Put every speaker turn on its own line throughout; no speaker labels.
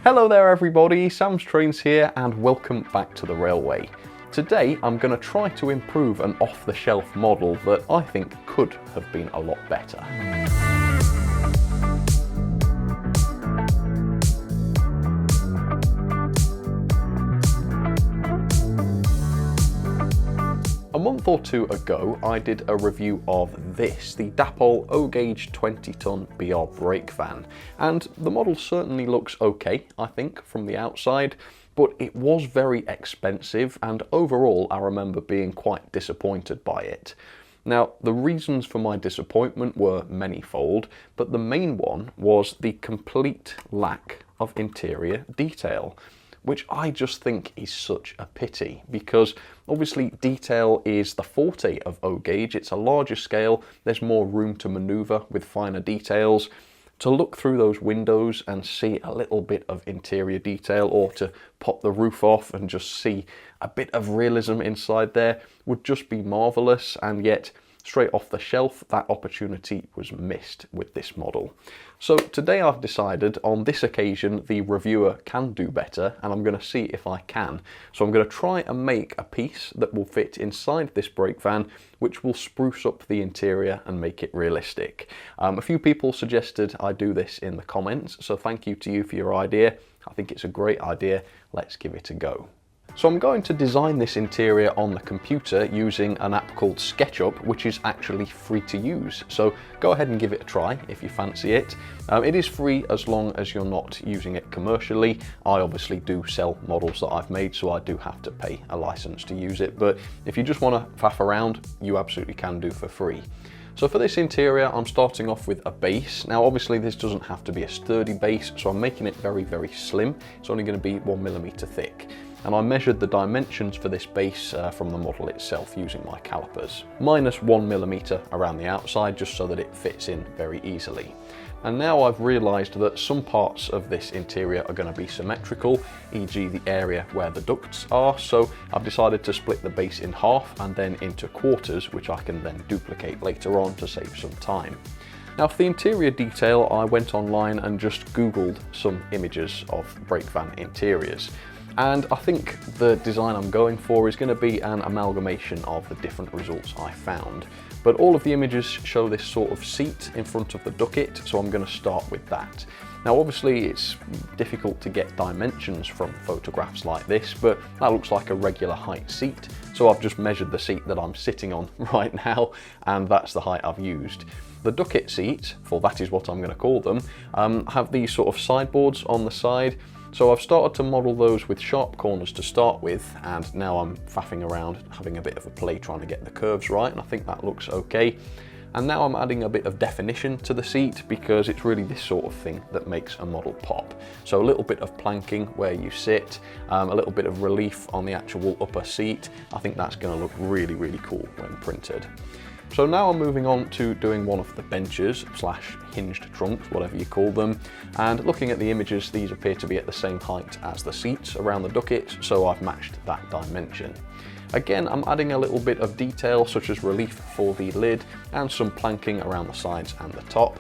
Hello there everybody, Sam's Trains here and welcome back to the railway. Today I'm going to try to improve an off-the-shelf model that I think could have been a lot better. A month or two ago, I did a review of this, the Dapol O gauge 20-ton BR Brakevan, and the model certainly looks okay, I think, from the outside, but it was very expensive, and overall I remember being quite disappointed by it. Now, the reasons for my disappointment were manyfold, but the main one was the complete lack of interior detail, which I just think is such a pity, because obviously detail is the forte of O gauge. It's a larger scale, there's more room to maneuver with finer details. To look through those windows and see a little bit of interior detail, or to pop the roof off and just see a bit of realism inside there, would just be marvellous, and yet straight off the shelf that opportunity was missed with this model. So today I've decided on this occasion the reviewer can do better, and I'm going to see if I can. So I'm going to try and make a piece that will fit inside this Brakevan, which will spruce up the interior and make it realistic. A few people suggested I do this in the comments, so thank you to you for your idea. I think it's a great idea. Let's give it a go. So I'm going to design this interior on the computer using an app called SketchUp, which is actually free to use. So go ahead and give it a try if you fancy it. It is free as long as you're not using it commercially. I obviously do sell models that I've made, so I do have to pay a license to use it. But if you just want to faff around, you absolutely can do for free. So for this interior, I'm starting off with a base. Now obviously this doesn't have to be a sturdy base, so I'm making it very, very slim. It's only going to be 1mm thick. And I measured the dimensions for this base from the model itself using my calipers. Minus 1mm around the outside, just so that it fits in very easily. And now I've realised that some parts of this interior are going to be symmetrical, e.g. the area where the ducts are, so I've decided to split the base in half and then into quarters, which I can then duplicate later on to save some time. Now for the interior detail, I went online and just googled some images of Brakevan interiors. And I think the design I'm going for is going to be an amalgamation of the different results I found. But all of the images show this sort of seat in front of the ducket, so I'm going to start with that. Now obviously it's difficult to get dimensions from photographs like this, but that looks like a regular height seat. So I've just measured the seat that I'm sitting on right now, and that's the height I've used. The ducket seats, for that is what I'm going to call them, have these sort of sideboards on the side. So I've started to model those with sharp corners to start with, and now I'm faffing around, having a bit of a play trying to get the curves right, and I think that looks okay. And now I'm adding a bit of definition to the seat, because it's really this sort of thing that makes a model pop. So a little bit of planking where you sit, a little bit of relief on the actual upper seat. I think that's going to look really, really cool when printed. So now I'm moving on to doing one of the benches slash hinged trunks, whatever you call them, and looking at the images, these appear to be at the same height as the seats around the ducket, so I've matched that dimension. Again, I'm adding a little bit of detail such as relief for the lid and some planking around the sides and the top.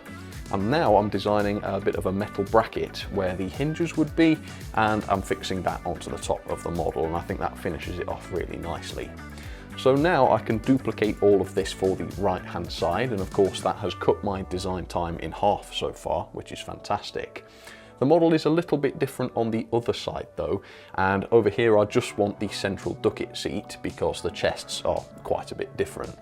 And now I'm designing a bit of a metal bracket where the hinges would be, and I'm fixing that onto the top of the model, and I think that finishes it off really nicely. So now I can duplicate all of this for the right hand side, and of course that has cut my design time in half so far, which is fantastic. The model is a little bit different on the other side though, and over here I just want the central ducket seat because the chests are quite a bit different.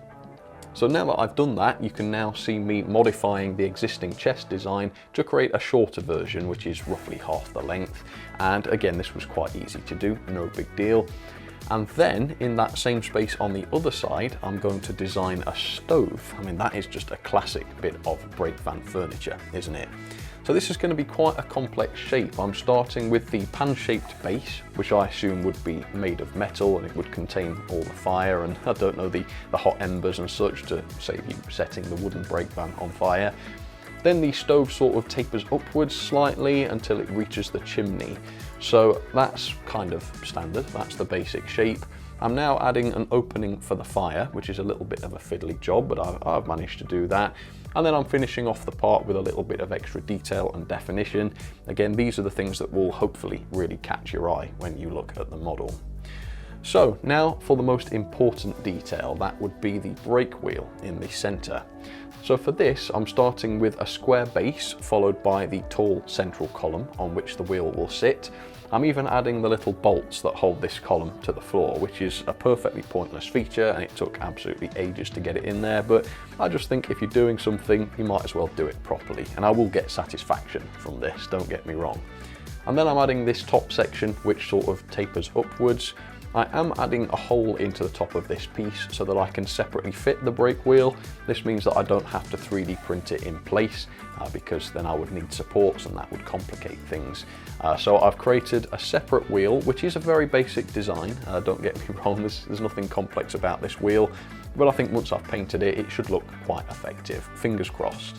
So now that I've done that, you can now see me modifying the existing chest design to create a shorter version, which is roughly half the length. And again, this was quite easy to do, no big deal. And then in that same space on the other side, I'm going to design a stove. I mean, that is just a classic bit of Brakevan furniture, isn't it? So this is going to be quite a complex shape. I'm starting with the pan-shaped base, which I assume would be made of metal, and it would contain all the fire and, I don't know, the hot embers and such to save you setting the wooden Brakevan on fire. Then the stove sort of tapers upwards slightly until it reaches the chimney. So that's kind of standard, that's the basic shape. I'm now adding an opening for the fire, which is a little bit of a fiddly job, but I've managed to do that. And then I'm finishing off the part with a little bit of extra detail and definition. Again, these are the things that will hopefully really catch your eye when you look at the model. So now for the most important detail, that would be the brake wheel in the center. So for this, I'm starting with a square base followed by the tall central column on which the wheel will sit. I'm even adding the little bolts that hold this column to the floor, which is a perfectly pointless feature and it took absolutely ages to get it in there, but I just think if you're doing something, you might as well do it properly, and I will get satisfaction from this, don't get me wrong. And then I'm adding this top section which sort of tapers upwards. I am adding a hole into the top of this piece so that I can separately fit the brake wheel. This means that I don't have to 3D print it in place because then I would need supports and that would complicate things. So I've created a separate wheel, which is a very basic design. Don't get me wrong, there's nothing complex about this wheel, but I think once I've painted it, it should look quite effective. Fingers crossed.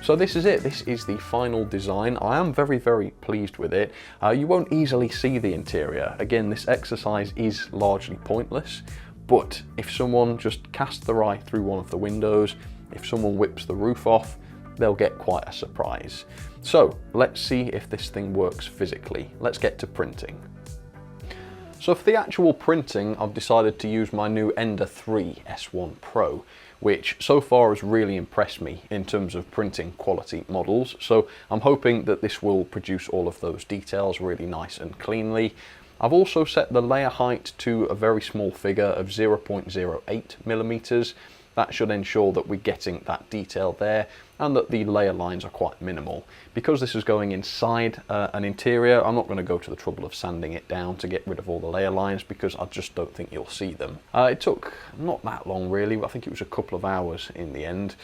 So this is it, this is the final design. I am very, very pleased with it. You won't easily see the interior. Again, this exercise is largely pointless, but if someone just casts their eye through one of the windows, if someone whips the roof off, they'll get quite a surprise. So let's see if this thing works physically. Let's get to printing. So for the actual printing, I've decided to use my new Ender 3 S1 Pro, which so far has really impressed me in terms of printing quality models. So I'm hoping that this will produce all of those details really nice and cleanly. I've also set the layer height to a very small figure of 0.08 millimeters. That should ensure that we're getting that detail there and that the layer lines are quite minimal. Because this is going inside an interior, I'm not going to go to the trouble of sanding it down to get rid of all the layer lines because I just don't think you'll see them. It took not that long really, I think it was a couple of hours in the end.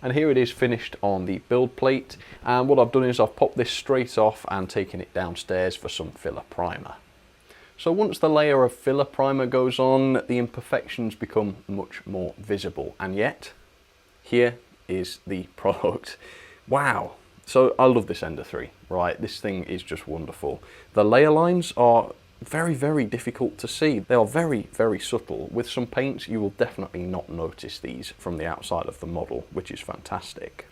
And here it is finished on the build plate, and what I've done is I've popped this straight off and taken it downstairs for some filler primer. So once the layer of filler primer goes on, the imperfections become much more visible, and yet here is the product. Wow. So I love this Ender 3, right? This thing is just wonderful. The layer lines are very, very difficult to see. They are very, very subtle. With some paints, you will definitely not notice these from the outside of the model, which is fantastic.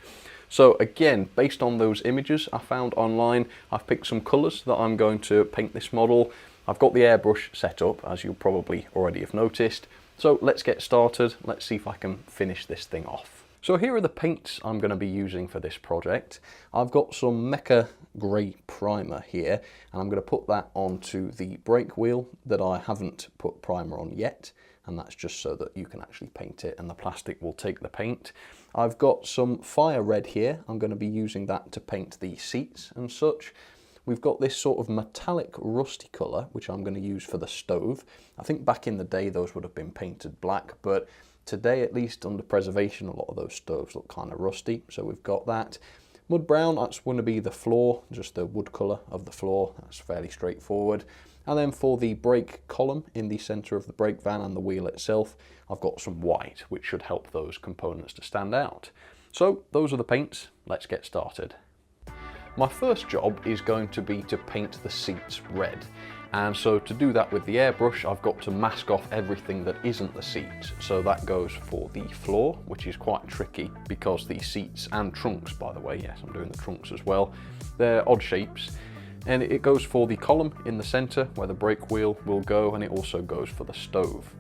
So again, based on those images I found online, I've picked some colours that I'm going to paint this model. I've got the airbrush set up, as you'll probably already have noticed. So let's get started. Let's see if I can finish this thing off. So here are the paints I'm going to be using for this project. I've got some Mecha Grey primer here, and I'm going to put that onto the brake wheel that I haven't put primer on yet, and that's just so that you can actually paint it and the plastic will take the paint. I've got some fire red here. I'm going to be using that to paint the seats and such. We've got this sort of metallic rusty colour, which I'm going to use for the stove. I think back in the day those would have been painted black, but today, at least under preservation, a lot of those stoves look kind of rusty, so we've got that. Mud brown, that's going to be the floor, just the wood colour of the floor. That's fairly straightforward. And then for the brake column in the centre of the brake van and the wheel itself, I've got some white, which should help those components to stand out. So those are the paints. Let's get started. My first job is going to be to paint the seats red. And so to do that with the airbrush, I've got to mask off everything that isn't the seats. So that goes for the floor, which is quite tricky because the seats and trunks, by the way, yes, I'm doing the trunks as well, they're odd shapes. And it goes for the column in the center where the brake wheel will go, and it also goes for the stove.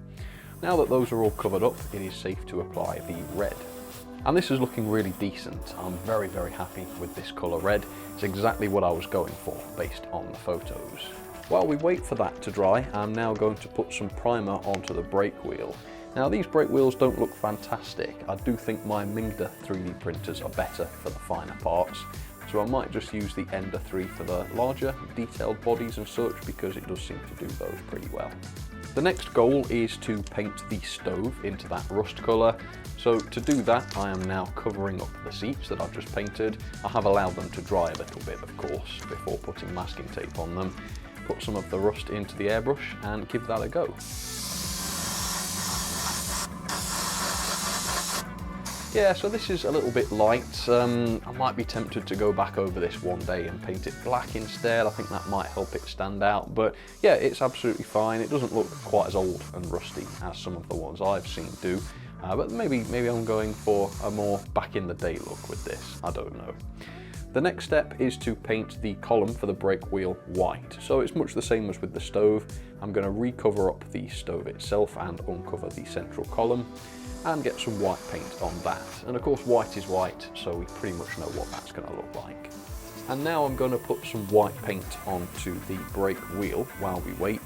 Now that those are all covered up, it is safe to apply the red. And this is looking really decent. I'm very, very happy with this colour red. It's exactly what I was going for based on the photos. While we wait for that to dry, I'm now going to put some primer onto the brake wheel. Now these brake wheels don't look fantastic. I do think my Mingda 3D printers are better for the finer parts. So I might just use the Ender 3 for the larger detailed bodies and such, because it does seem to do those pretty well. The next goal is to paint the stove into that rust colour. So to do that, I am now covering up the seats that I've just painted. I have allowed them to dry a little bit, of course, before putting masking tape on them. Put some of the rust into the airbrush and give that a go. Yeah, so this is a little bit light. I might be tempted to go back over this one day and paint it black instead. I think that might help it stand out. But yeah, it's absolutely fine. It doesn't look quite as old and rusty as some of the ones I've seen do. But maybe I'm going for a more back in the day look with this. I don't know. The next step is to paint the column for the brake wheel white. So it's much the same as with the stove. I'm going to recover up the stove itself and uncover the central column and get some white paint on that. And of course white is white, so we pretty much know what that's going to look like. And now I'm going to put some white paint onto the brake wheel while we wait,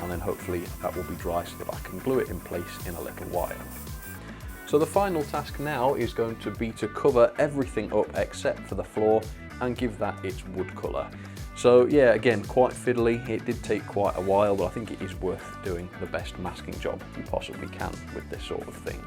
and then hopefully that will be dry so that I can glue it in place in a little while. So the final task now is going to be to cover everything up except for the floor and give that its wood colour. So yeah, again, quite fiddly. It did take quite a while, but I think it is worth doing the best masking job you possibly can with this sort of thing.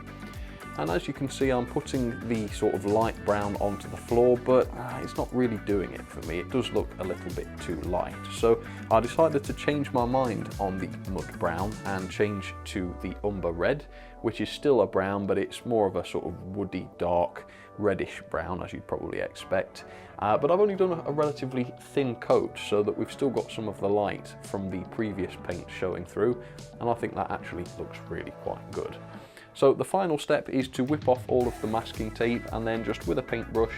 And as you can see, I'm putting the sort of light brown onto the floor, but it's not really doing it for me. It does look a little bit too light. So I decided to change my mind on the mud brown and change to the umber red, which is still a brown, but it's more of a sort of woody, dark, reddish brown, as you'd probably expect. But I've only done a relatively thin coat so that we've still got some of the light from the previous paint showing through, and I think that actually looks really quite good. So the final step is to whip off all of the masking tape and then just with a paintbrush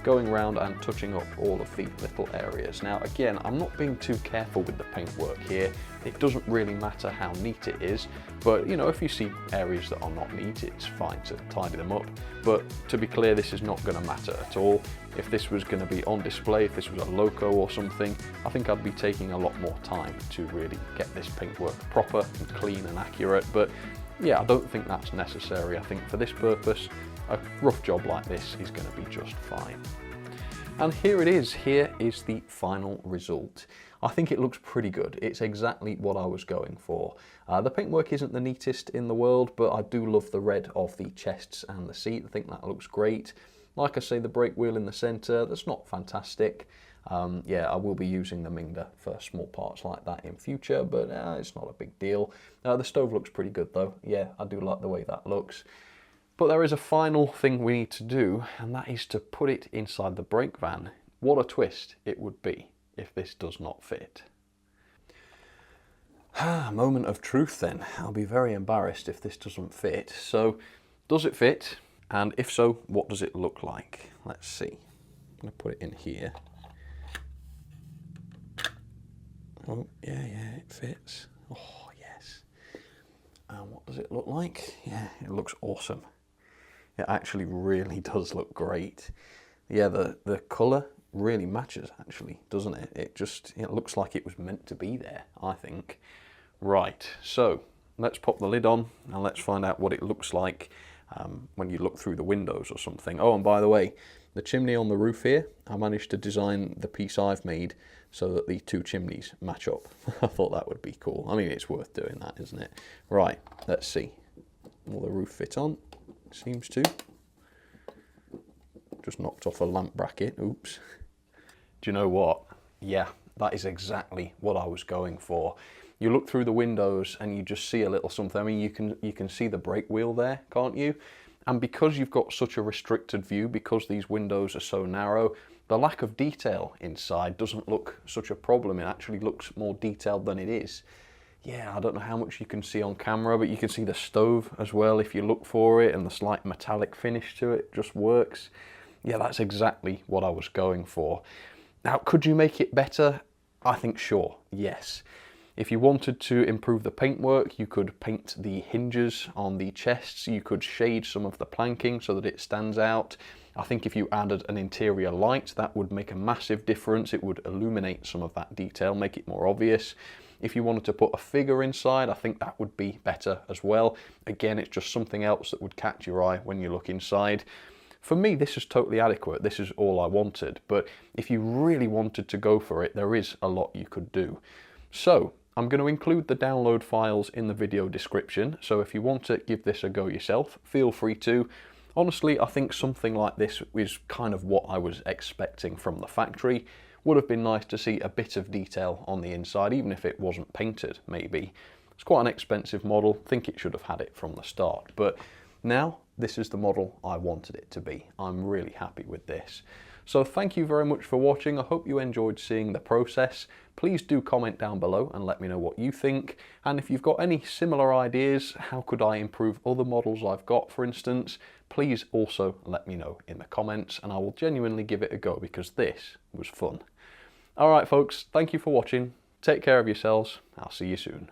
going around and touching up all of the little areas. Now again, I'm not being too careful with the paintwork here. It doesn't really matter how neat it is, but you know, if you see areas that are not neat, it's fine to tidy them up. But to be clear, this is not going to matter at all. If this was going to be on display, if this was a loco or something, I think I'd be taking a lot more time to really get this paintwork proper and clean and accurate. But yeah, I don't think that's necessary. I think for this purpose, a rough job like this is going to be just fine. And here it is. Here is the final result. I think it looks pretty good. It's exactly what I was going for. The paintwork isn't the neatest in the world, but I do love the red of the chests and the seat. I think that looks great. Like I say, the brake wheel in the centre, that's not fantastic. Yeah, I will be using the Minger for small parts like that in future, but it's not a big deal. The stove looks pretty good though. Yeah, I do like the way that looks. But there is a final thing we need to do, and that is to put it inside the Brakevan. What a twist it would be if this does not fit. Moment of truth then. I'll be very embarrassed if this doesn't fit. So, does it fit? And if so, what does it look like? Let's see. I'm going to put it in here. Oh, yeah, it fits. Oh, yes. And what does it look like? Yeah, it looks awesome. It actually really does look great. Yeah, the colour really matches actually, doesn't it? It looks like it was meant to be there, I think. Right, so let's pop the lid on and let's find out what it looks like when you look through the windows or something. Oh, and by the way, the chimney on the roof here, I managed to design the piece I've made so that the two chimneys match up. I thought that would be cool. I mean, it's worth doing that, isn't it? Right, let's see. Will the roof fit on? Seems to. Just knocked off a lamp bracket. Oops. Do you know what? Yeah, that is exactly what I was going for. You look through the windows and you just see a little something. I mean, you can see the brake wheel there, can't you? And because you've got such a restricted view, because these windows are so narrow, the lack of detail inside doesn't look such a problem. It actually looks more detailed than it is. Yeah, I don't know how much you can see on camera, but you can see the stove as well if you look for it, and the slight metallic finish to it just works. Yeah, that's exactly what I was going for. Now, could you make it better? I think sure, yes. If you wanted to improve the paintwork, you could paint the hinges on the chests, you could shade some of the planking so that it stands out. I think if you added an interior light, that would make a massive difference. It would illuminate some of that detail, make it more obvious. If you wanted to put a figure inside, I think that would be better as well. Again, it's just something else that would catch your eye when you look inside. For me, this is totally adequate. This is all I wanted. But if you really wanted to go for it, there is a lot you could do. So I'm going to include the download files in the video description. So if you want to give this a go yourself, feel free to. Honestly, I think something like this is kind of what I was expecting from the factory. Would have been nice to see a bit of detail on the inside, even if it wasn't painted, maybe. It's quite an expensive model. I think it should have had it from the start. But Now, this is the model I wanted it to be. I'm really happy with this. So thank you very much for watching. I hope you enjoyed seeing the process. Please do comment down below and let me know what you think. And if you've got any similar ideas, how could I improve other models I've got, for instance, please also let me know in the comments and I will genuinely give it a go because this was fun. Alright folks, thank you for watching. Take care of yourselves. I'll see you soon.